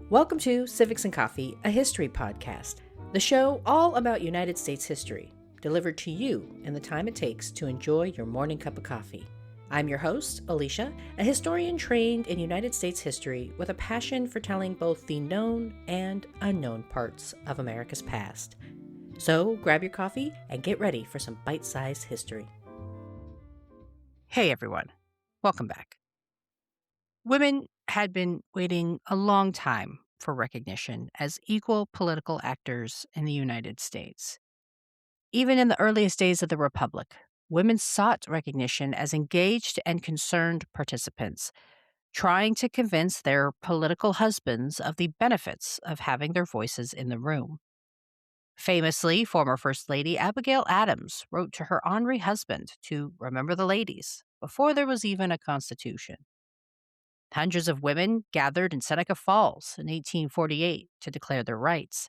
Welcome to Civics and Coffee, a history podcast, the show all about United States history, delivered to you in the time it takes to enjoy your morning cup of coffee. I'm your host, Alicia, a historian trained in United States history with a passion for telling both the known and unknown parts of America's past. So grab your coffee and get ready for some bite-sized history. Hey everyone, welcome back. Women had been waiting a long time for recognition as equal political actors in the United States. Even in the earliest days of the Republic, women sought recognition as engaged and concerned participants, trying to convince their political husbands of the benefits of having their voices in the room. Famously, former First Lady Abigail Adams wrote to her honorary husband to remember the ladies before there was even a Constitution. Hundreds of women gathered in Seneca Falls in 1848 to declare their rights.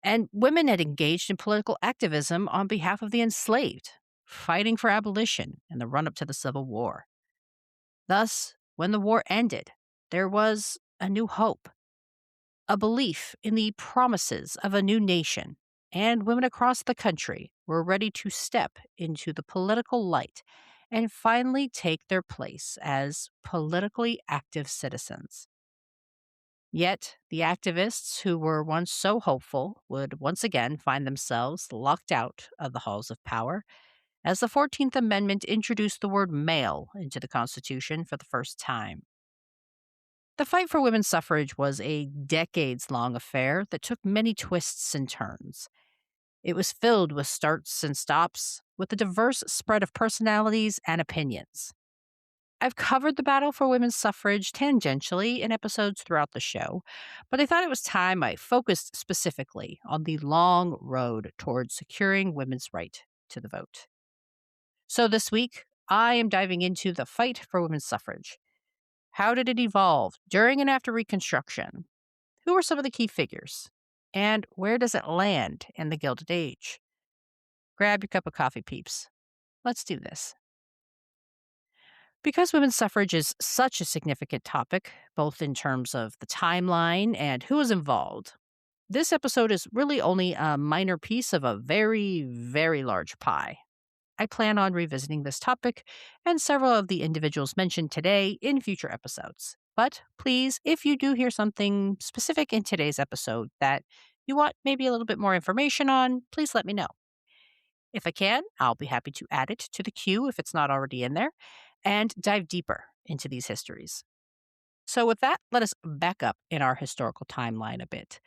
And women had engaged in political activism on behalf of the enslaved, fighting for abolition in the run-up to the Civil War. Thus, when the war ended, there was a new hope, a belief in the promises of a new nation, and women across the country were ready to step into the political light and finally take their place as politically active citizens. Yet, the activists who were once so hopeful would once again find themselves locked out of the halls of power as the 14th Amendment introduced the word male into the Constitution for the first time. The fight for women's suffrage was a decades-long affair that took many twists and turns. It was filled with starts and stops, with a diverse spread of personalities and opinions. I've covered the battle for women's suffrage tangentially in episodes throughout the show, but I thought it was time I focused specifically on the long road towards securing women's right to the vote. So this week, I am diving into the fight for women's suffrage. How did it evolve during and after Reconstruction? Who were some of the key figures? And where does it land in the Gilded Age? Grab your cup of coffee, peeps. Let's do this. Because women's suffrage is such a significant topic, both in terms of the timeline and who is involved, this episode is really only a minor piece of a very, very large pie. I plan on revisiting this topic and several of the individuals mentioned today in future episodes. But please, if you do hear something specific in today's episode that you want maybe a little bit more information on, please let me know. If I can, I'll be happy to add it to the queue if it's not already in there, and dive deeper into these histories. So with that, let us back up in our historical timeline a bit.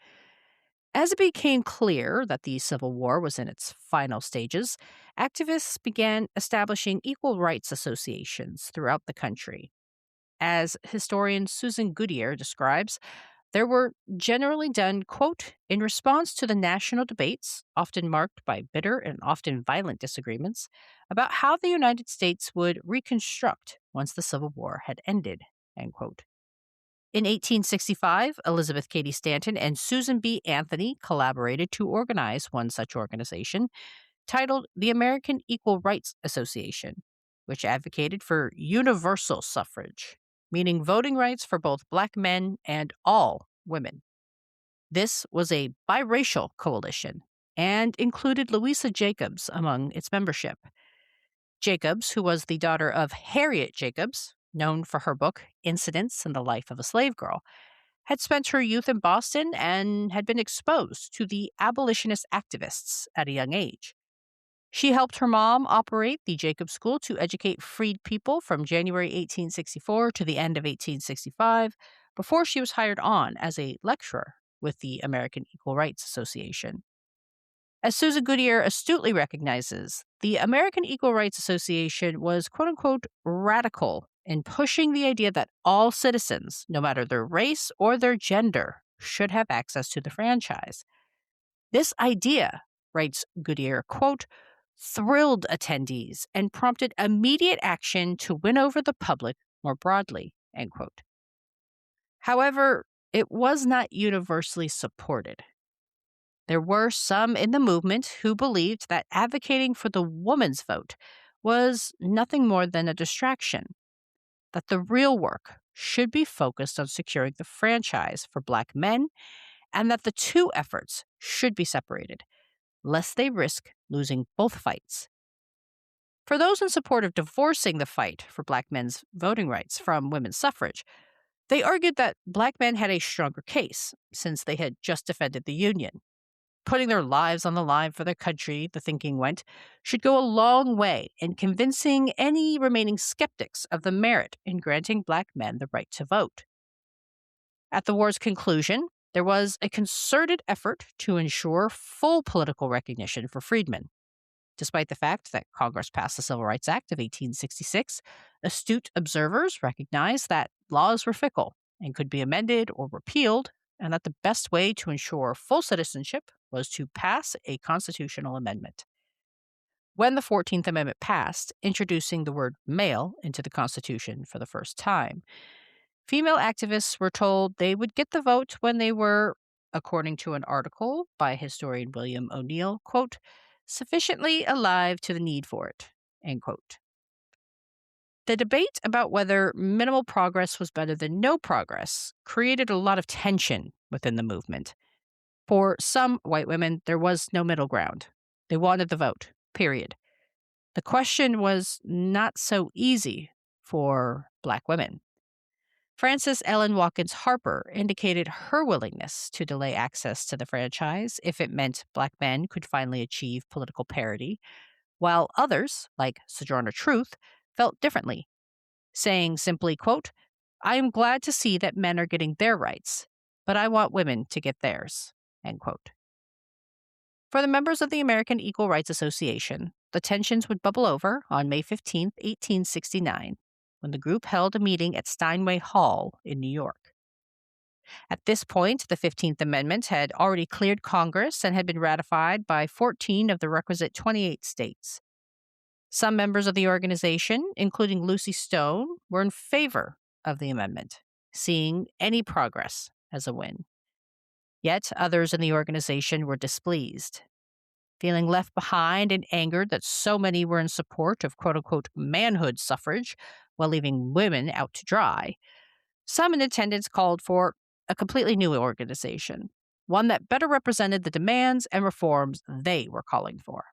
As it became clear that the Civil War was in its final stages, activists began establishing equal rights associations throughout the country. As historian Susan Goodyear describes, they were generally done, quote, in response to the national debates, often marked by bitter and often violent disagreements, about how the United States would reconstruct once the Civil War had ended, end quote. In 1865, Elizabeth Cady Stanton and Susan B. Anthony collaborated to organize one such organization, titled the American Equal Rights Association, which advocated for universal suffrage, meaning voting rights for both Black men and all women. This was a biracial coalition and included Louisa Jacobs among its membership. Jacobs, who was the daughter of Harriet Jacobs, known for her book Incidents in the Life of a Slave Girl, had spent her youth in Boston and had been exposed to the abolitionist activists at a young age. She helped her mom operate the Jacobs School to educate freed people from January 1864 to the end of 1865, before she was hired on as a lecturer with the American Equal Rights Association. As Susan Goodyear astutely recognizes, the American Equal Rights Association was, quote-unquote, radical in pushing the idea that all citizens, no matter their race or their gender, should have access to the franchise. This idea, writes Goodyear, quote, thrilled attendees and prompted immediate action to win over the public more broadly, end quote. However, it was not universally supported. There were some in the movement who believed that advocating for the woman's vote was nothing more than a distraction, that the real work should be focused on securing the franchise for Black men and that the two efforts should be separated, lest they risk losing both fights. For those in support of divorcing the fight for Black men's voting rights from women's suffrage, they argued that Black men had a stronger case since they had just defended the Union. Putting their lives on the line for their country, the thinking went, should go a long way in convincing any remaining skeptics of the merit in granting Black men the right to vote. At the war's conclusion, there was a concerted effort to ensure full political recognition for freedmen. Despite the fact that Congress passed the Civil Rights Act of 1866, astute observers recognized that laws were fickle and could be amended or repealed, and that the best way to ensure full citizenship was to pass a constitutional amendment. When the 14th Amendment passed, introducing the word male into the Constitution for the first time, female activists were told they would get the vote when they were, according to an article by historian William O'Neill, quote, sufficiently alive to the need for it, end quote. The debate about whether minimal progress was better than no progress created a lot of tension within the movement. For some white women, there was no middle ground. They wanted the vote, period. The question was not so easy for Black women. Frances Ellen Watkins Harper indicated her willingness to delay access to the franchise if it meant Black men could finally achieve political parity, while others, like Sojourner Truth, felt differently, saying simply, quote, I am glad to see that men are getting their rights, but I want women to get theirs, end quote. For the members of the American Equal Rights Association, the tensions would bubble over on May 15, 1869, when the group held a meeting at Steinway Hall in New York. At this point, the 15th Amendment had already cleared Congress and had been ratified by 14 of the requisite 28 states. Some members of the organization, including Lucy Stone, were in favor of the amendment, seeing any progress as a win. Yet others in the organization were displeased. Feeling left behind and angered that so many were in support of quote-unquote manhood suffrage while leaving women out to dry, some in attendance called for a completely new organization, one that better represented the demands and reforms they were calling for.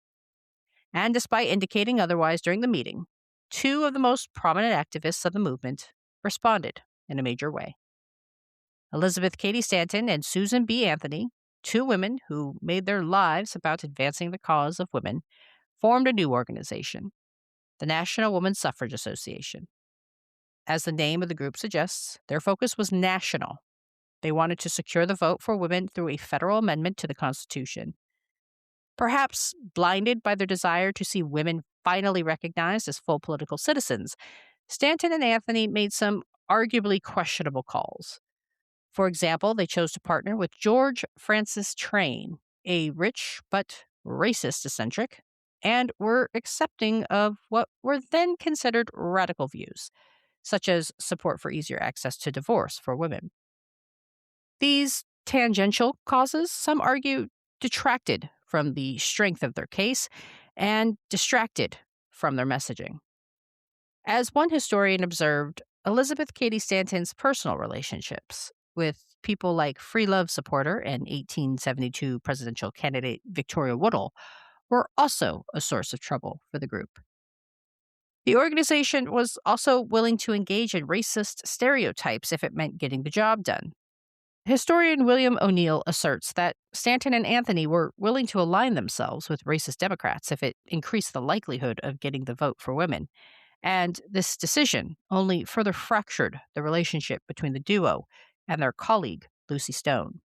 And despite indicating otherwise during the meeting, two of the most prominent activists of the movement responded in a major way. Elizabeth Cady Stanton and Susan B. Anthony, two women who made their lives about advancing the cause of women, formed a new organization, the National Women's Suffrage Association. As the name of the group suggests, their focus was national. They wanted to secure the vote for women through a federal amendment to the Constitution. Perhaps blinded by their desire to see women finally recognized as full political citizens, Stanton and Anthony made some arguably questionable calls. For example, they chose to partner with George Francis Train, a rich but racist eccentric, and were accepting of what were then considered radical views, such as support for easier access to divorce for women. These tangential causes, some argue, detracted from the strength of their case and distracted from their messaging. As one historian observed, Elizabeth Cady Stanton's personal relationships with people like free love supporter and 1872 presidential candidate Victoria Woodhull were also a source of trouble for the group. The organization was also willing to engage in racist stereotypes if it meant getting the job done. Historian William O'Neill asserts that Stanton and Anthony were willing to align themselves with racist Democrats if it increased the likelihood of getting the vote for women, and this decision only further fractured the relationship between the duo and their colleague, Lucy Stone.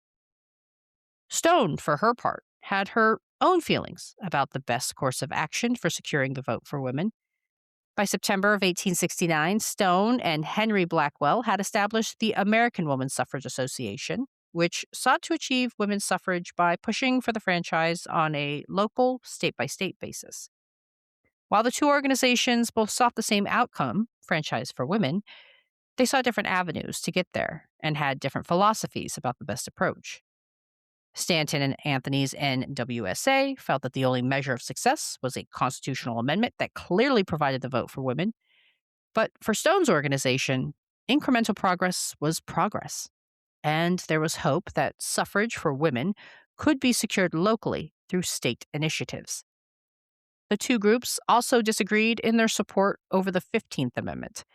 Stone, for her part, had her own feelings about the best course of action for securing the vote for women. By September of 1869, Stone and Henry Blackwell had established the American Women's Suffrage Association, which sought to achieve women's suffrage by pushing for the franchise on a local, state-by-state basis. While the two organizations both sought the same outcome, franchise for women, they saw different avenues to get there and had different philosophies about the best approach. Stanton and Anthony's NWSA felt that the only measure of success was a constitutional amendment that clearly provided the vote for women. But for Stone's organization, incremental progress was progress, and there was hope that suffrage for women could be secured locally through state initiatives. The two groups also disagreed in their support over the 15th Amendment.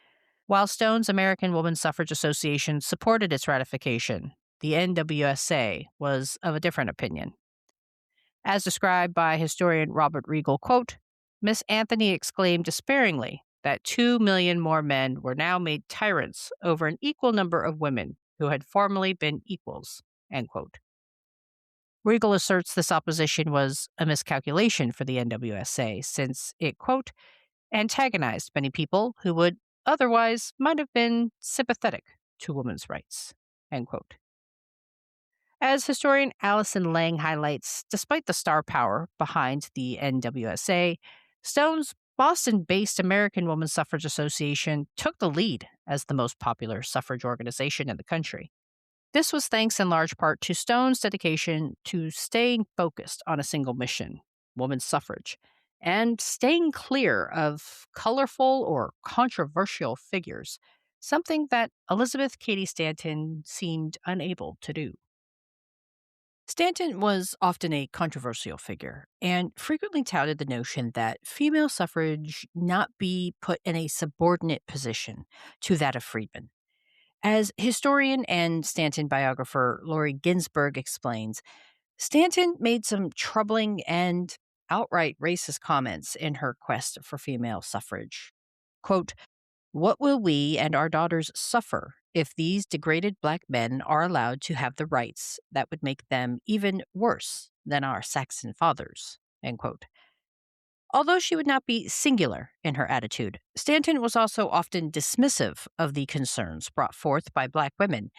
While Stone's American Woman Suffrage Association supported its ratification, the NWSA was of a different opinion. As described by historian Robert Regal, quote, Miss Anthony exclaimed despairingly that 2 million more men were now made tyrants over an equal number of women who had formerly been equals, end quote. Regal asserts this opposition was a miscalculation for the NWSA since it, quote, antagonized many people who would otherwise might have been sympathetic to women's rights, end quote. As historian Allison Lang highlights, despite the star power behind the NWSA, Stone's Boston based American Woman Suffrage Association took the lead as the most popular suffrage organization in the country. This was thanks in large part to Stone's dedication to staying focused on a single mission, women's suffrage, and staying clear of colorful or controversial figures, something that Elizabeth Cady Stanton seemed unable to do. Stanton was often a controversial figure and frequently touted the notion that female suffrage not be put in a subordinate position to that of freedmen. As historian and Stanton biographer Laurie Ginsberg explains, Stanton made some troubling and outright racist comments in her quest for female suffrage. Quote, what will we and our daughters suffer if these degraded black men are allowed to have the rights that would make them even worse than our Saxon fathers? End quote. Although she would not be singular in her attitude, Stanton was also often dismissive of the concerns brought forth by black women,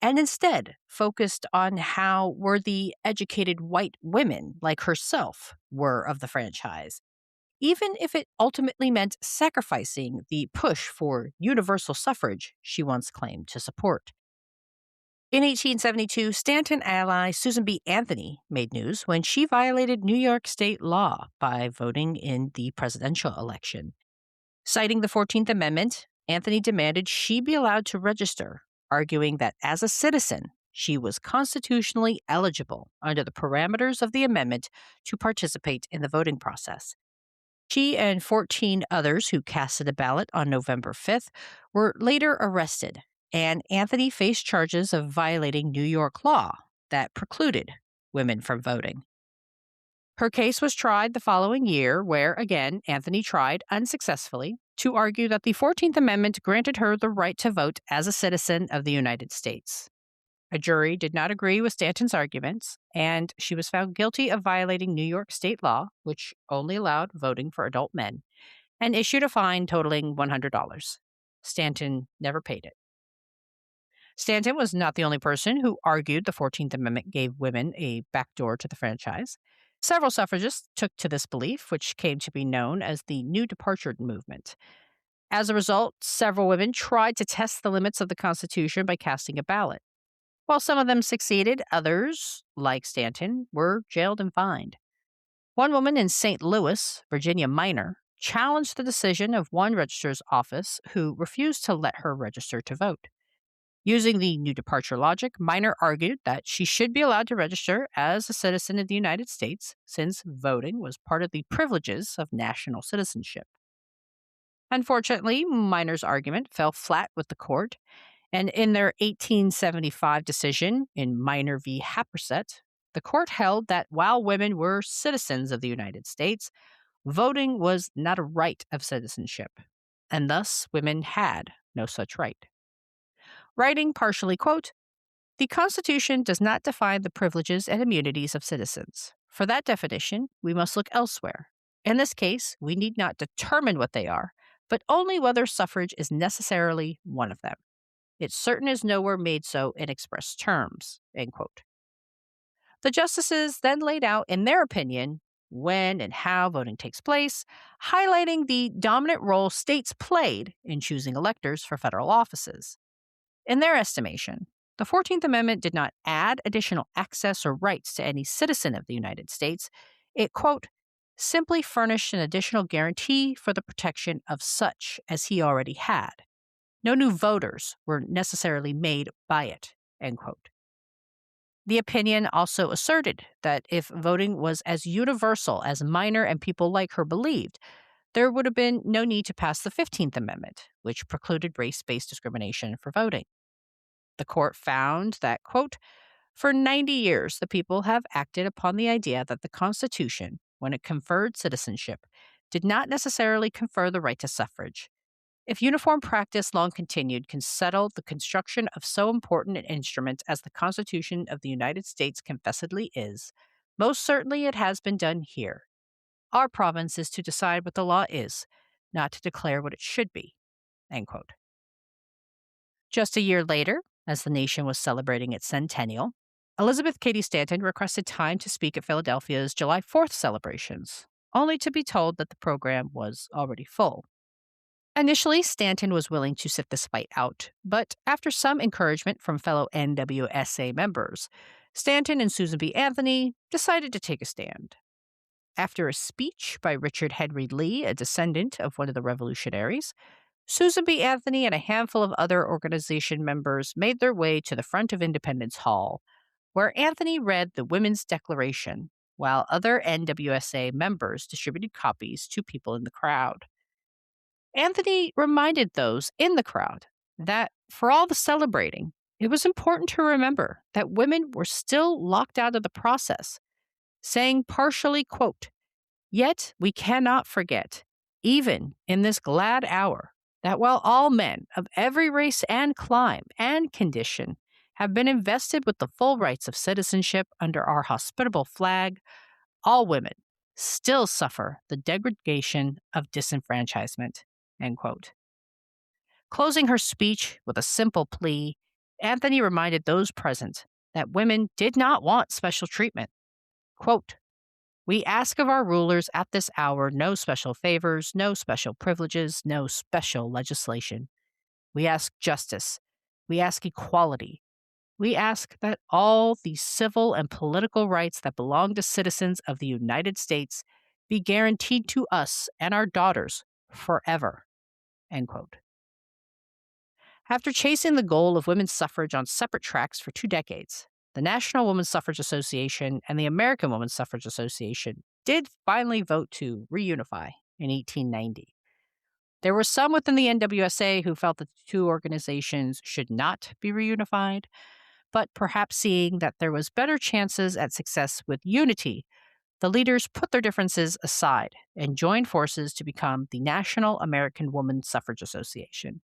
and instead focused on how worthy, educated white women like herself were of the franchise, even if it ultimately meant sacrificing the push for universal suffrage she once claimed to support. In 1872, Stanton ally Susan B. Anthony made news when she violated New York state law by voting in the presidential election. Citing the 14th Amendment, Anthony demanded she be allowed to register, arguing that as a citizen, she was constitutionally eligible under the parameters of the amendment to participate in the voting process. She and 14 others who casted a ballot on November 5th were later arrested, and Anthony faced charges of violating New York law that precluded women from voting. Her case was tried the following year, where, again, Anthony tried unsuccessfully to argue that the 14th Amendment granted her the right to vote as a citizen of the United States. A jury did not agree with Stanton's arguments, and she was found guilty of violating New York state law, which only allowed voting for adult men, and issued a fine totaling $100. Stanton never paid it. Stanton was not the only person who argued the 14th Amendment gave women a backdoor to the franchise. Several suffragists took to this belief, which came to be known as the New Departure movement. As a result, several women tried to test the limits of the Constitution by casting a ballot. While some of them succeeded, others, like Stanton, were jailed and fined. One woman in St. Louis, Virginia Minor, challenged the decision of one registrar's office who refused to let her register to vote. Using the New Departure logic, Minor argued that she should be allowed to register as a citizen of the United States since voting was part of the privileges of national citizenship. Unfortunately, Minor's argument fell flat with the court, and in their 1875 decision in Minor v. Happersett, the court held that while women were citizens of the United States, voting was not a right of citizenship, and thus women had no such right. Writing partially, quote, the Constitution does not define the privileges and immunities of citizens. For that definition, we must look elsewhere. In this case, we need not determine what they are, but only whether suffrage is necessarily one of them. It certain is nowhere made so in express terms, end quote. The justices then laid out, in their opinion, when and how voting takes place, highlighting the dominant role states played in choosing electors for federal offices. In their estimation, the 14th Amendment did not add additional access or rights to any citizen of the United States. It, quote, simply furnished an additional guarantee for the protection of such as he already had. No new voters were necessarily made by it, end quote. The opinion also asserted that if voting was as universal as Minor and people like her believed, there would have been no need to pass the 15th Amendment, which precluded race-based discrimination for voting. The court found that, quote, for 90 years, the people have acted upon the idea that the Constitution, when it conferred citizenship, did not necessarily confer the right to suffrage. If uniform practice long continued can settle the construction of so important an instrument as the Constitution of the United States confessedly is, most certainly it has been done here. Our province is to decide what the law is, not to declare what it should be. End quote. Just a year later, as the nation was celebrating its centennial, Elizabeth Cady Stanton requested time to speak at Philadelphia's July 4th celebrations, only to be told that the program was already full. Initially, Stanton was willing to sit this fight out, but after some encouragement from fellow NWSA members, Stanton and Susan B. Anthony decided to take a stand. After a speech by Richard Henry Lee, a descendant of one of the revolutionaries, Susan B. Anthony and a handful of other organization members made their way to the front of Independence Hall, where Anthony read the Women's Declaration, while other NWSA members distributed copies to people in the crowd. Anthony reminded those in the crowd that for all the celebrating, it was important to remember that women were still locked out of the process, saying partially, quote, yet we cannot forget, even in this glad hour, that while all men of every race and clime and condition have been invested with the full rights of citizenship under our hospitable flag, all women still suffer the degradation of disenfranchisement. End quote. Closing her speech with a simple plea, Anthony reminded those present that women did not want special treatment. Quote, we ask of our rulers at this hour no special favors, no special privileges, no special legislation. We ask justice. We ask equality. We ask that all the civil and political rights that belong to citizens of the United States be guaranteed to us and our daughters forever. End quote. After chasing the goal of women's suffrage on separate tracks for 2 decades, the National Women's Suffrage Association and the American Women's Suffrage Association did finally vote to reunify in 1890. There were some within the NWSA who felt that the two organizations should not be reunified, but perhaps seeing that there was better chances at success with unity, the leaders put their differences aside and joined forces to become the National American Women's Suffrage Association.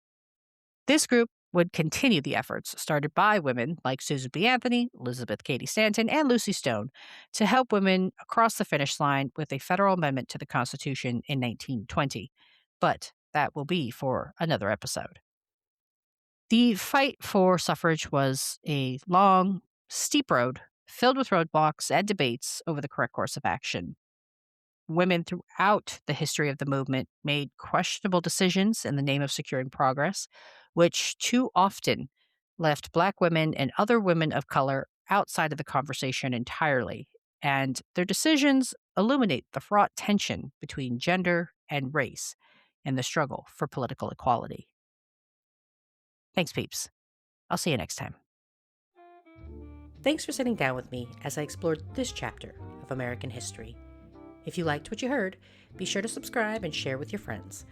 This group would continue the efforts started by women like Susan B. Anthony, Elizabeth Cady Stanton, and Lucy Stone to help women across the finish line with a federal amendment to the Constitution in 1920. But that will be for another episode. The fight for suffrage was a long, steep road filled with roadblocks and debates over the correct course of action. Women throughout the history of the movement made questionable decisions in the name of securing progress, which too often left Black women and other women of color outside of the conversation entirely, and their decisions illuminate the fraught tension between gender and race in the struggle for political equality. Thanks, peeps. I'll see you next time. Thanks for sitting down with me as I explored this chapter of American history. If you liked what you heard, be sure to subscribe and share with your friends.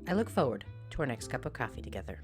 I look forward to our next cup of coffee together.